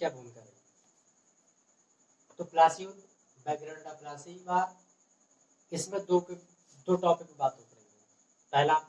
क्या भूमिका रही। तो प्लासी युद्ध, बैकग्राउंड ऑफ प्लासी वार, इसमें दो टॉपिक की बात हो रही है।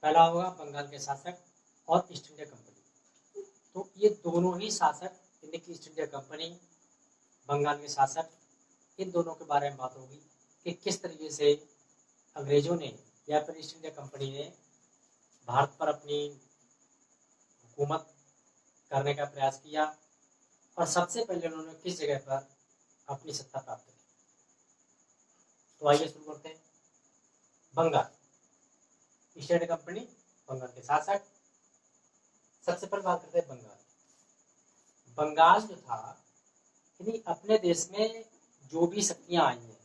पहला होगा बंगाल के शासक और ईस्ट इंडिया कंपनी। तो ये दोनों ही शासक, यानी कि ईस्ट इंडिया कंपनी, बंगाल के शासक, इन दोनों के बारे में बात होगी कि किस तरीके से अंग्रेजों ने या फिर ईस्ट इंडिया कंपनी ने भारत पर अपनी हुकूमत करने का प्रयास किया और सबसे पहले उन्होंने किस जगह पर अपनी सत्ता प्राप्त की। तो आइए शुरू करते हैं। Bengal, East India Company, Bengal के शासक। सबसे पहले बात करते हैं बंगाल। बंगाल जो था, यानी अपने देश में जो भी शक्तियां आई हैं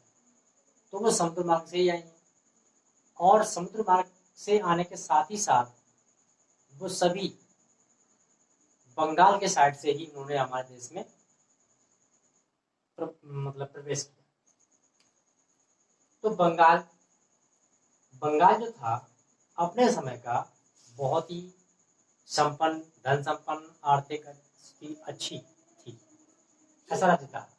तो वो समुद्र मार्ग से ही आई हैं, और समुद्र मार्ग से आने के साथ ही साथ वो सभी बंगाल के साइड से ही उन्होंने हमारे देश में प्रवेश किया। तो बंगाल जो था अपने समय का बहुत ही संपन्न, धन संपन्न, आर्थिक स्थिति अच्छी थी, ऐसा राज्य था।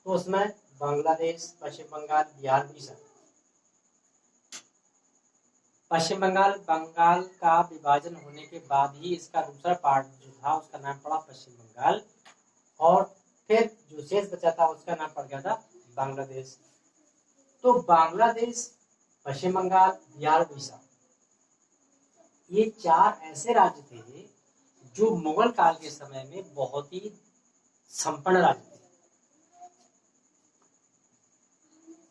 तो उसमें बांग्लादेश, पश्चिम बंगाल, बिहार, उड़ीसा। पश्चिम बंगाल का विभाजन होने के बाद ही इसका दूसरा पार्ट जो था उसका नाम पड़ा पश्चिम बंगाल, और फिर जो शेष बचा था उसका नाम पड़ गया था बांग्लादेश। तो बांग्लादेश, पश्चिम बंगाल, बिहार, उड़ीसा, ये चार ऐसे राज्य थे जो मुगल काल के समय में बहुत ही संपन्न राज्य थे।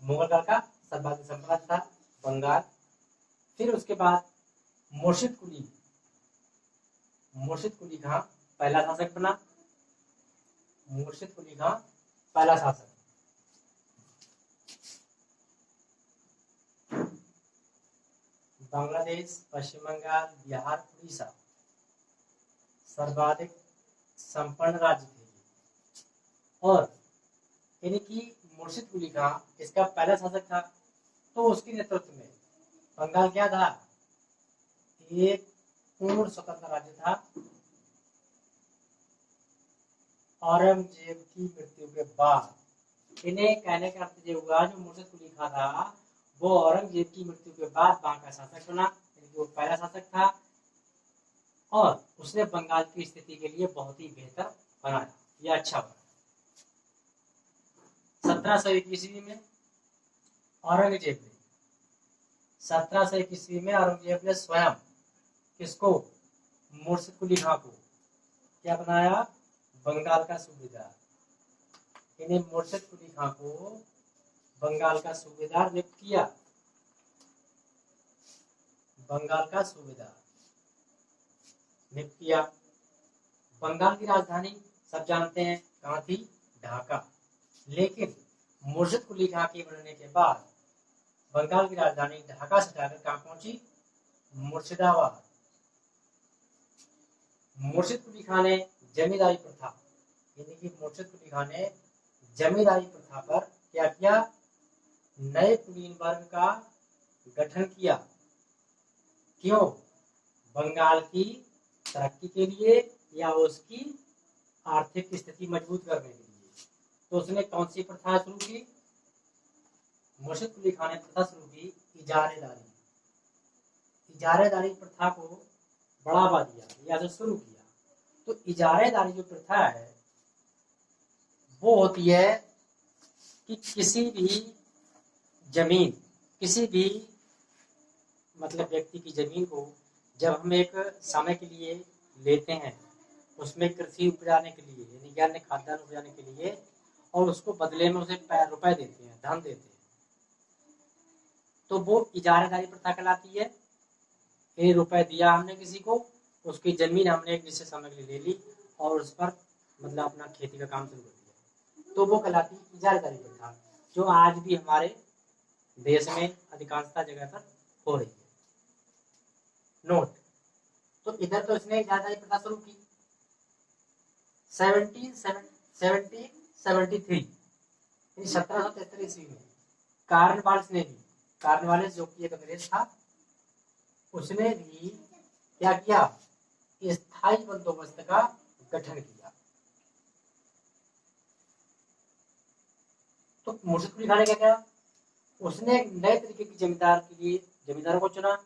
मुगल काल का सर्वाधिक संपन्न था बंगाल। फिर उसके बाद मुर्शिद कुली खां पहला शासक बना। मुर्शिद कुली खां पहला शासक। बांग्लादेश, पश्चिम बंगाल, बिहार, उड़ीसा सर्वाधिक संपन्न राज्य थे, और यानी कि मुर्शिद कुली खां इसका पहला शासक था। तो उसके नेतृत्व में बंगाल क्या था, एक पूर्ण स्वतंत्र राज्य था। औरंगजेब की मृत्यु के बाद, इन्हें कहने का अर्थ ये हुआ, जो मुर्शिद कुली खां था वो औरंगजेब की मृत्यु के बाद वहां का शासक बना, यानी वो पहला शासक था, और उसने बंगाल की स्थिति के लिए बहुत ही बेहतर बनाया, यह अच्छा बना। 1721 में औरंगजेब ने स्वयं किसको, मुर्शिद कुली खां को क्या बनाया, बंगाल का सूबेदार। इन्हें मुर्शिद कुली खां को बंगाल का सूबेदार नियुक्त किया। बंगाल का सूबेदार नियुक्त किया। बंगाल की राजधानी सब जानते हैं कहाँ थी, ढाका। लेकिन मुर्शिद कुली खां के बनने के बाद बंगाल की राजधानी ढाका से जाकर कहाँ पहुंची, मुर्शिदाबाद। मुर्शिद कुली खां ने जमींदारी प्रथा, यानी कि मुर्शिद कुली खां ने जमींदारी प्रथा पर क्या किया, नए कुलीन वर्ग का गठन किया। क्यों, बंगाल की तरक्की के लिए या उसकी आर्थिक स्थिति मजबूत करने के लिए। तो उसने कौन सी प्रथा शुरू की, मुर्शिद कुली खां ने प्रथा शुरू की इजारेदारी। इजारेदारी प्रथा को बढ़ावा दिया या जो शुरू किया। तो इजारेदारी जो प्रथा है वो होती है कि किसी भी जमीन, किसी भी व्यक्ति की जमीन को जब हम एक समय के लिए लेते हैं, उसमें कृषि उपजाने के लिए, यानी अन्य खाद्यान्न उपजाने के लिए, और उसको बदले में उसे रुपए देते हैं, धन देते हैं, तो वो इजारेदारी प्रथा कहलाती है। ये रुपए दिया हमने किसी को, उसकी जमीन हमने एक निश्चित समय के लिए ले ली और उस पर अपना खेती का काम शुरू कर दिया, तो वो कहलाती है इजारेदारी प्रथा, जो आज भी हमारे देश में अधिकांशता जगह पर हो रही है। नोट, तो इधर तो इसने इजारेदारी प्रथा शुरू की 1773 ईस्वी में। कार्नवालिस जो कि एक अंग्रेज था, उसने भी क्या किया, स्थायी बंदोबस्त का गठन किया। तो मुर्शिद कुली खान ने क्या किया, उसने एक नए तरीके की जमींदार के लिए जमींदारों को चुना,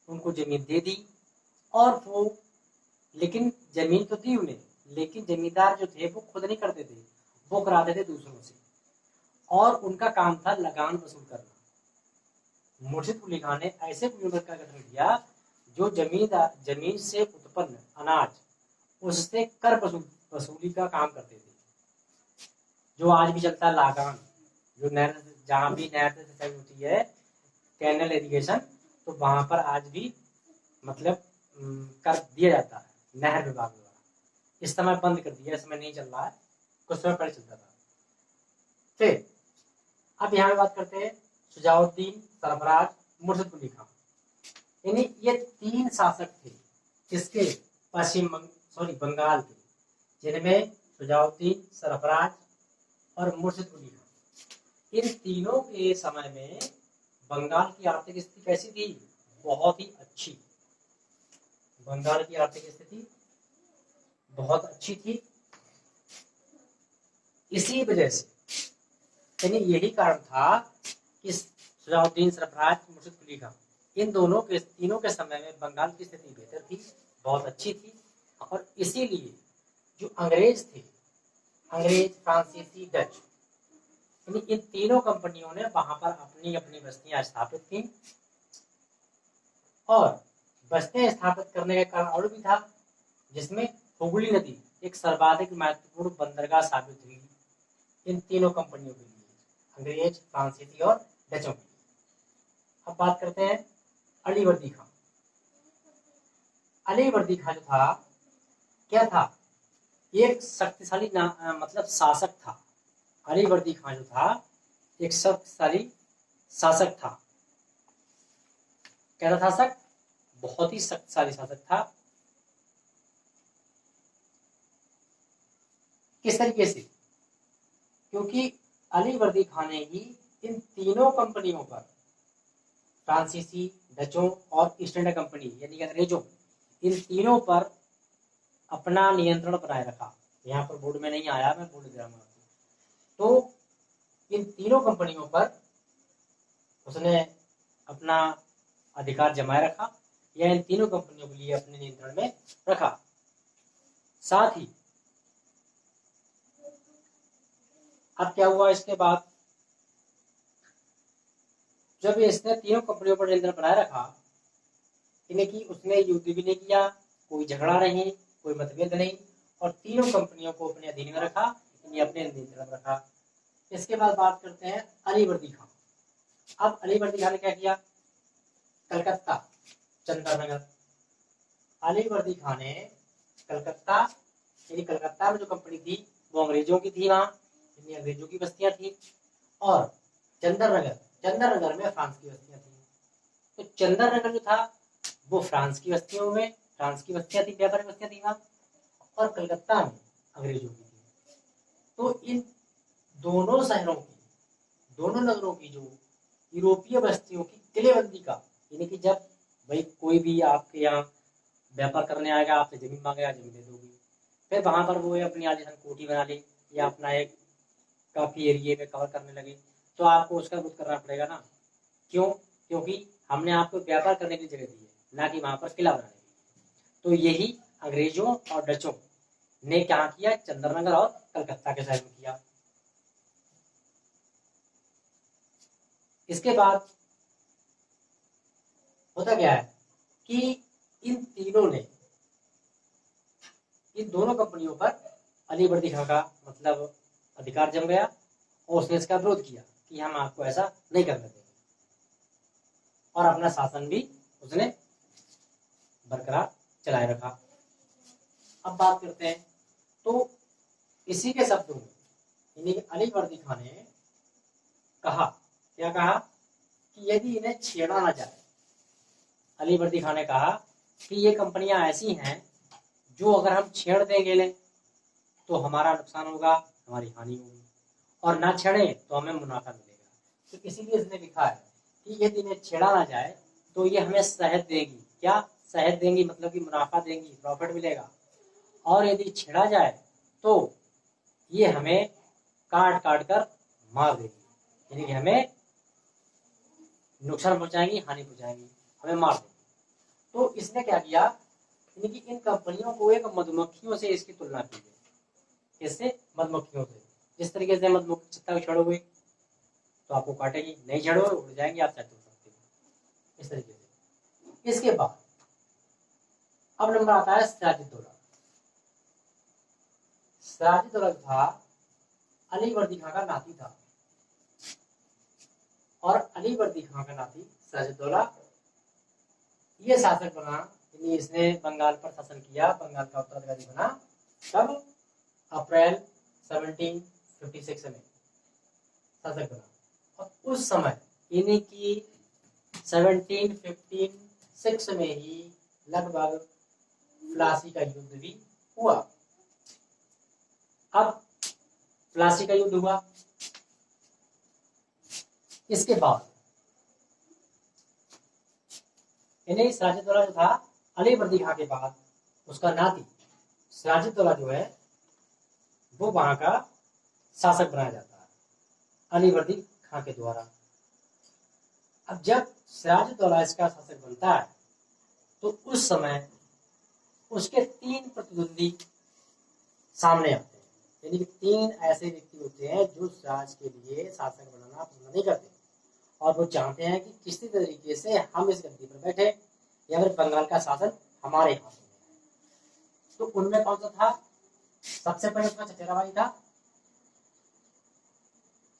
उनको जमीन दे दी, और वो लेकिन जमीन तो दी उन्हें, लेकिन जमींदार जो थे वो खुद नहीं करते थे, वो कराते थे दूसरों से, और उनका काम था लगान वसूल करना। मुर्शिद कुली खान ने ऐसे कुलीनों का गठन किया जो जमीन से उत्पन्न अनाज उससे कर वसूली का काम करते थे, जो आज भी चलता है लगान, जो नहर जहाँ भी नहर से सिंचाई होती है, कैनल इरिगेशन, तो वहां पर आज भी मतलब कर दिया जाता है नहर विभाग द्वारा। इस समय बंद कर दिया, इस समय नहीं चल रहा है, कुछ समय पहले चलता था। फिर अब यहाँ पे बात करते हैं शुजाउद्दीन, सरफराज, मुर्शिद कुली खान। यानी ये तीन शासक थे किसके, बंगाल के, जिनमें शुजाउद्दीन, सरफराज और मुर्शिद कुली खान। इन तीनों के समय में बंगाल की आर्थिक स्थिति कैसी थी, बहुत ही अच्छी। बंगाल की आर्थिक स्थिति बहुत अच्छी थी। इसी वजह से यानी यही कारण था कि शुजाउद्दीन, सरफराज, मुर्शिद कुली खान, इन तीनों के समय में बंगाल की स्थिति बेहतर थी, बहुत अच्छी थी। और इसीलिए जो अंग्रेज थे, अंग्रेज, फ्रांसीसी, डच, यानी इन तीनों कंपनियों ने वहां पर अपनी अपनी बस्तियां स्थापित की। और बस्तियां स्थापित करने का कारण और भी था, जिसमें हुगली नदी एक सर्वाधिक महत्वपूर्ण बंदरगाह साबित हुई इन तीनों कंपनियों के लिए, अंग्रेज, फ्रांसीसी और डचों के लिए। अब बात करते हैं अलीवर्दी खान। अलीवर्दी खान जो था, क्या था, एक शक्तिशाली मतलब शासक था। अलीवर्दी खान जो था एक शक्तिशाली शासक था। कैसा शासक, बहुत ही शक्तिशाली शासक था। किस तरीके से, क्योंकि अलीवर्दी खान ने ही इन तीनों कंपनियों पर, फ्रांसीसी, डचों और ईस्ट इंडिया कंपनी यानी अंग्रेजों, इन तीनों पर अपना नियंत्रण बनाए रखा। यहाँ पर बोर्ड में नहीं आया, मैं बोल दे रहा हूँ। तो इन तीनों कंपनियों पर उसने अपना अधिकार जमाए रखा, या इन तीनों कंपनियों के लिए अपने नियंत्रण में रखा। साथ ही अब क्या हुआ इसके बाद, जब इसने तीनों कंपनियों पर नियंत्रण बनाए रखा, इन्हें कि उसने युद्ध भी नहीं किया, कोई झगड़ा नहीं, कोई मतभेद नहीं, और तीनों कंपनियों को अपने अधीन में रखा, इन्हें अपने नियंत्रण में रखा। इसके बाद बात करते हैं अलीवर्दी खान। अब अलीवर्दी खान ने क्या किया, कलकत्ता, चंद्रनगर, अलीवर्दी खान ने कलकत्ता, यानी कलकत्ता में जो कंपनी थी वो अंग्रेजों की थी, वहां अंग्रेजों की बस्तियां थी। और चंद्रनगर में फ्रांस की बस्तियां थी। तो चंद्रनगर जो था वो फ्रांस की बस्तियों में, फ्रांस की बस्तियां थी, व्यापारिक बस्तियां थी वहां, और कलकत्ता में अंग्रेजों की थी। तो इन दोनों शहरों की, दोनों नगरों की जो यूरोपीय बस्तियों की किलेबंदी का, यानी कि जब भाई कोई भी आपके यहाँ व्यापार करने आएगा, आपसे जमीन मांगेगा, जमीन दे दोगी, फिर वहां पर वो अपनी आलीशान कोठी बना ले, या अपना एक काफी एरिया में कवर करने लगे, तो आपको उसका विरोध करना पड़ेगा ना। क्यों, क्योंकि हमने आपको व्यापार करने की जगह दी है, ना कि वहां पर किला बनाने के लिए। तो यही अंग्रेजों और डचों ने क्या किया, चंद्रनगर और कलकत्ता के शहर में किया। इसके बाद होता क्या है कि इन तीनों ने, इन दोनों कंपनियों पर अलीवर्दी खान का मतलब अधिकार जम गया, और उसने इसका विरोध किया कि हम आपको ऐसा नहीं करने देंगे, और अपना शासन भी उसने बरकरार चलाए रखा। अब बात करते हैं, तो इसी के शब्दों में यानी अलीवर्दी खान ने कहा, क्या कहा कि यदि इन्हें छेड़ा ना जाए, अलीवर्दी खान ने कहा कि ये कंपनियां ऐसी हैं जो अगर हम छेड़ देंगे ले तो हमारा नुकसान होगा, हमारी हानि होगी, और ना छेड़े तो हमें मुनाफा मिलेगा। तो इसीलिए इसने लिखा है कि यदि इन्हें छेड़ा ना जाए तो ये हमें शहद देंगी। क्या शहद देंगी, मतलब कि मुनाफा देंगी, प्रॉफिट मिलेगा। और यदि छेड़ा जाए तो ये हमें काट काट कर मार देगी, यानी कि हमें नुकसान पहुंचाएंगी, हानि पहुंचाएंगी, हमें मार देगी। तो इसने क्या किया, यानी कि इन कंपनियों को एक मधुमक्खियों से इसकी तुलना की गई। इससे मधुमक्खियों से, जिस तरीके से मधुमक्खी छत्ता को छेड़ोगे तो आपको काटेगी, नहीं छेड़ोगे उड़ जाएंगे, आप चाहते हो सकते हो, इस तरीके से। इसके बाद अब नंबर आता है सिराजुद्दौला। सिराजुद्दौला था अली वर्दी खां का नाती था, और अली वर्दी खां का नाती सिराजुद्दौला ये शासक बना, यानी इसने बंगाल पर शासन किया, बंगाल का उत्तराधिकारी बना। कब? अप्रैल 1756 में शासक बना। और उस समय यानी कि 1756 में ही लगभग प्लासी का युद्ध भी हुआ। अब प्लासी का युद्ध हुआ, इसके बाद यानी सिराजुद्दौला जो था अली वर्दी खां के बाद उसका नाती सिराजुद्दौला जो है वो वहां का शासक बनाया जाता है अली वर्दी खां के द्वारा। अब जब सिराजुद्दौला इसका शासक बनता है तो उस समय उसके 3 प्रतिद्वंदी सामने आते हैं, यानी कि 3 ऐसे व्यक्ति होते हैं जो सिराज के लिए शासक बनाना पसंद नहीं करते, और वो चाहते हैं कि किसी तरीके से हम इस गद्दी पर बैठे या फिर बंगाल का शासन हमारे हाथ में है। तो उनमें कौन सा था? सबसे पहले उसका चचेरा भाई था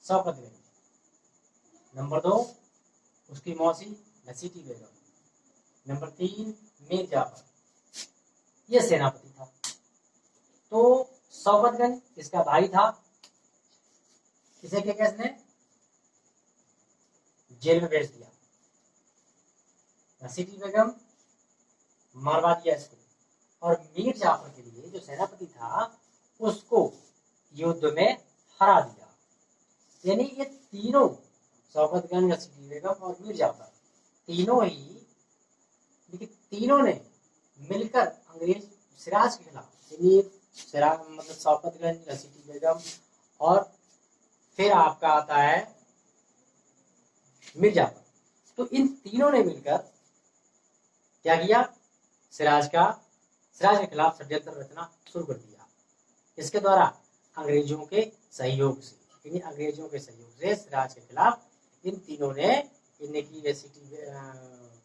शौकतगंज, नंबर 2 उसकी मौसी घसीटी बेगम, नंबर 3 मीर जाफर, ये सेनापति था। तो शौकतगंज इसका भाई था, इसे क्या किया इसने? जेल में भेज दिया। घसीटी बेगम मरवा दिया इसको, और मीर जाफर के लिए जो सेनापति था उसको युद्ध में हरा दिया। यानी ये तीनों शौकतगंज, घसीटी बेगम और मीर जाफर तीनों ही, लेकिन तीनों ने मिलकर अंग्रेज सिराज के खिलाफ, यानी सिराज मतलब शौकतगंज, घसीटी बेगम और फिर आपका आता है मीर जाफर, तो इन तीनों ने मिलकर क्या किया? सिराज के खिलाफ षड्यंत्र रचना शुरू कर दिया। इसके द्वारा अंग्रेजों के सहयोग से, यानी अंग्रेजों के सहयोग से सिराज के खिलाफ इन तीनों ने, इनकी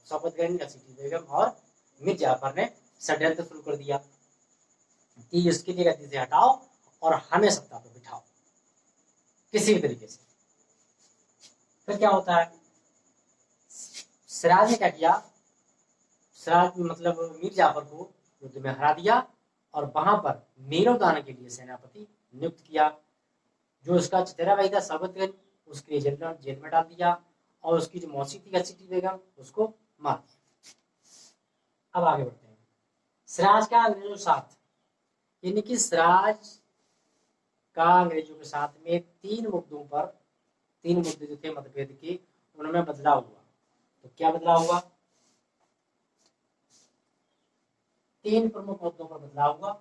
शौकतगंज, घसीटी बेगम और मीर जाफर ने षड्यंत्र शुरू कर दिया कि इसके लिए गद्दी से हटाओ और हमें सत्ता पर बिठाओ किसी भी तरीके से। फिर क्या होता है? सिराज ने क्या किया? सिराज मतलब मीर जाफर को युद्ध में हरा दिया और वहां पर मीरोदान के लिए सेनापति नियुक्त किया। जो उसका चचेरा भाई था शौकतगंज, उसके जेल में डाल दिया, और उसकी जो मौसी थी घसीटी बेगम उसको मार दिया। अब आगे बढ़ते हैं। सिराज का अंग्रेजों के साथ, यानी कि सिराज का अंग्रेजों के साथ में 3 मुद्दे जो थे मतभेद के, उनमें बदलाव हुआ। तो क्या बदलाव हुआ? 3 प्रमुख मुद्दों पर बदलाव हुआ।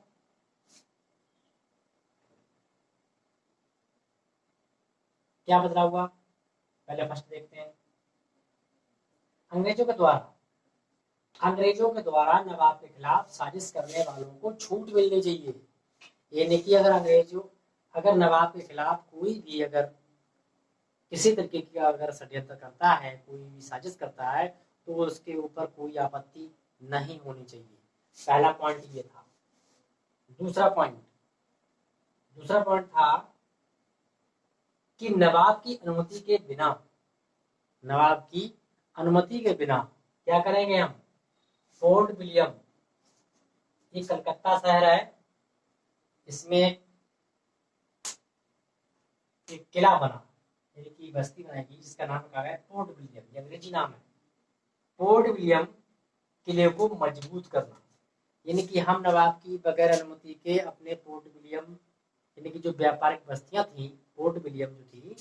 क्या बदलाव हुआ? पहले फर्स्ट देखते हैं। अंग्रेजों के द्वारा नवाब के खिलाफ साजिश करने वालों को छूट मिलनी चाहिए। यानी कि अगर नवाब के खिलाफ कोई भी अगर किसी तरीके का अगर षड्यंत्र करता है, कोई भी साजिश करता है, तो उसके ऊपर कोई आपत्ति नहीं होनी चाहिए। पहला पॉइंट ये था। दूसरा पॉइंट था कि नवाब की अनुमति के बिना क्या करेंगे हम? फोर्ट विलियम, ये कलकत्ता शहर है, इसमें एक किला बना, यानी कि बस्ती बनाएगी जिसका नाम रखा है फोर्ट विलियम, ये अंग्रेजी नाम है। फोर्ट विलियम किले को मजबूत करना, यानी कि हम नवाब की बगैर अनुमति के अपने फोर्ट विलियम, यानी कि जो व्यापारिक बस्तियां थी, फोर्ट विलियम जो थी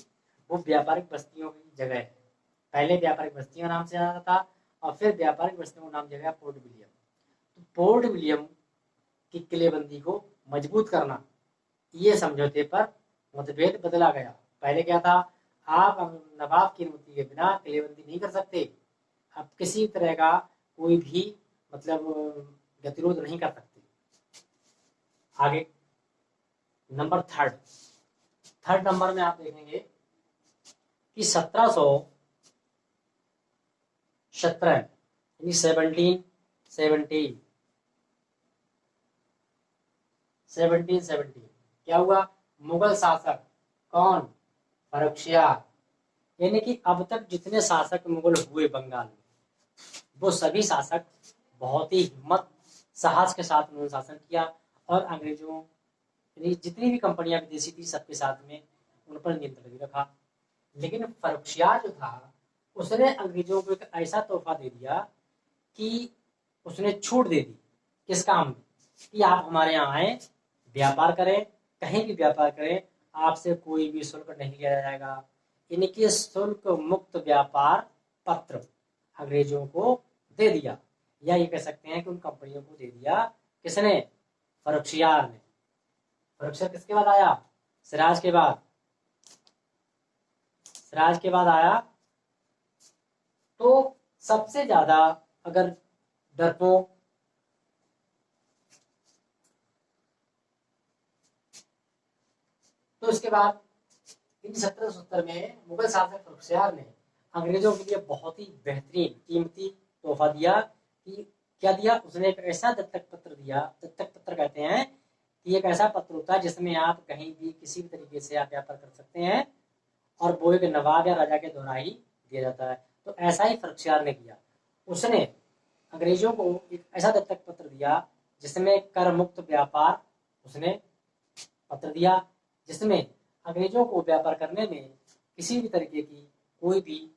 वो व्यापारिक बस्तियों की जगह है। पहले व्यापारिक बस्तियों नाम से जाना था और फिर व्यापारिक बस्तियों का नाम जगह फोर्ट विलियम। तो फोर्ट विलियम की किलेबंदी को मजबूत करना, ये समझौते पर मतभेद बदला गया। पहले क्या था, आप नवाब की अनुमति के बिना किलेबंदी नहीं कर सकते। अब किसी तरह का कोई भी मतलब गतिरोध नहीं कर सकते। आगे नंबर थर्ड नंबर में आप देखेंगे कि 1717 यानी 1717 क्या हुआ, मुगल शासक कौन, फर्रुखसियार, यानी कि अब तक जितने शासक मुगल हुए बंगाल में, वो सभी शासक बहुत ही हिम्मत साहस के साथ उन्होंने शासन किया और अंग्रेजों यानी जितनी भी कंपनियां विदेशी थी सबके साथ में उन पर नियंत्रण भी रखा। लेकिन फर्रुखसियार जो था उसने अंग्रेजों को एक ऐसा तोहफा दे दिया कि उसने छूट दे दी किस काम में, कि आप हमारे यहाँ आए, व्यापार करें, कहीं भी व्यापार करें, आपसे कोई भी शुल्क नहीं लिया जाएगा। यानी कि शुल्क मुक्त व्यापार पत्र अंग्रेजों को दे दिया, या ये कह सकते हैं कि उन कंपनियों को दे दिया। किसने, फर्रुखसियार ने। फर्रुखसियार किसके बाद आया, सिराज के बाद। सिराज के बाद आया तो सबसे ज्यादा अगर डरपोक तो उसके बाद इन 1770 में मुगल शासक फर्रुखसियार ने अंग्रेजों के लिए बहुत ही बेहतरीन कीमती तोहफा दिया। कि क्या दिया, उसने एक ऐसा दत्तक पत्र दिया, दत्तक पत्र कहते हैं कि एक ऐसा पत्र होता है जिसमें आप कहीं भी किसी भी तरीके से आप व्यापार कर सकते हैं और वो एक नवाब या राजा के द्वारा ही दिया जाता है। तो ऐसा ही फर्रुखसियार ने किया, उसने अंग्रेजों को एक ऐसा दत्तक पत्र दिया जिसमें कर मुक्त व्यापार उसने पत्र दिया, जिसमें अंग्रेजों को व्यापार करने में किसी भी तरीके की कोई भी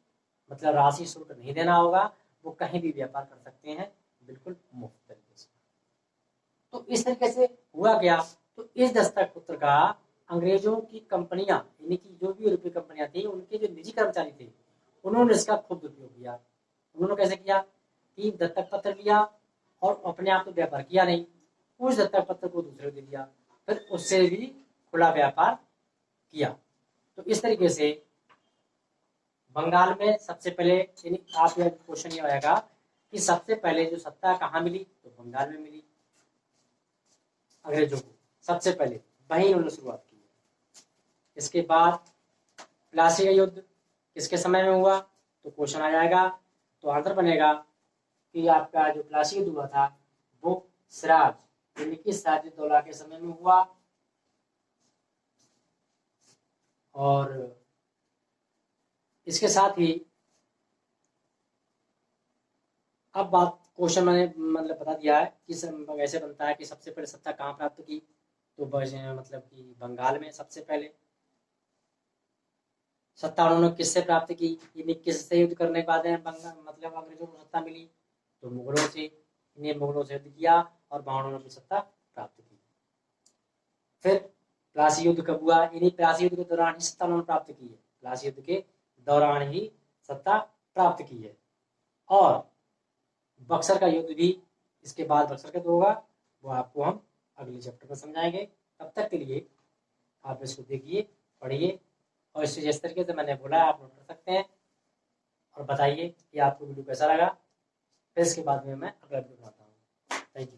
मतलब राशि शुल्क नहीं देना होगा, वो कहीं भी व्यापार कर सकते हैं बिल्कुल मुफ्त तरीके से। तो इस तरीके से हुआ क्या, तो इस दस्तक पत्र का अंग्रेजों की कंपनियां यानी कि जो भी यूरोपीय कंपनियां थी उनके जो निजी कर्मचारी थे उन्होंने इसका खूब उपयोग किया। उन्होंने कैसे किया कि दत्तक पत्र लिया और अपने आप तो व्यापार किया नहीं, उस दत्तक पत्र को दूसरे को दे दिया, फिर उससे भी खुला व्यापार किया। तो इस तरीके से बंगाल में सबसे पहले यानी आप यह क्वेश्चन ये आएगा कि सबसे पहले जो सत्ता कहाँ मिली, तो बंगाल में मिली अंग्रेजों को सबसे पहले, वहीं उन्होंने शुरुआत की। इसके बाद प्लासी का युद्ध किसके समय में हुआ, तो क्वेश्चन आ जाएगा, तो आंसर बनेगा कि आपका जो प्लासी युद्ध हुआ था वो सिराज यानी कि सिराजुद्दौला के समय में हुआ। और इसके साथ ही अब बात क्वेश्चन मैंने मतलब बता दिया है कि ऐसे बनता है कि सबसे पहले सत्ता कहाँ प्राप्त की, तो मतलब कि बंगाल में सबसे पहले सत्ता उन्होंने किससे प्राप्त की, यानी किससे युद्ध करने के बाद मतलब अंग्रेजों को सत्ता मिली, तो मुगलों से। इन्हें मुगलों से युद्ध किया और वहां उन्होंने सत्ता प्राप्त की। फिर प्लासी युद्ध कब हुआ, यानी प्लासी युद्ध के दौरान ही सत्ता उन्होंने प्राप्त की है, प्लासी युद्ध के दौरान ही सत्ता प्राप्त की है। और बक्सर का युद्ध भी इसके बाद बक्सर का होगा, वो आपको हम अगले चैप्टर में समझाएंगे। तब तक के लिए आप इसको देखिए, पढ़िए और इसे जिस तरीके से मैंने बोला आप नोट कर सकते हैं और बताइए कि आपको वीडियो कैसा लगा। फिर इसके बाद में मैं अगला वीडियो बनाता हूँ। Thank you.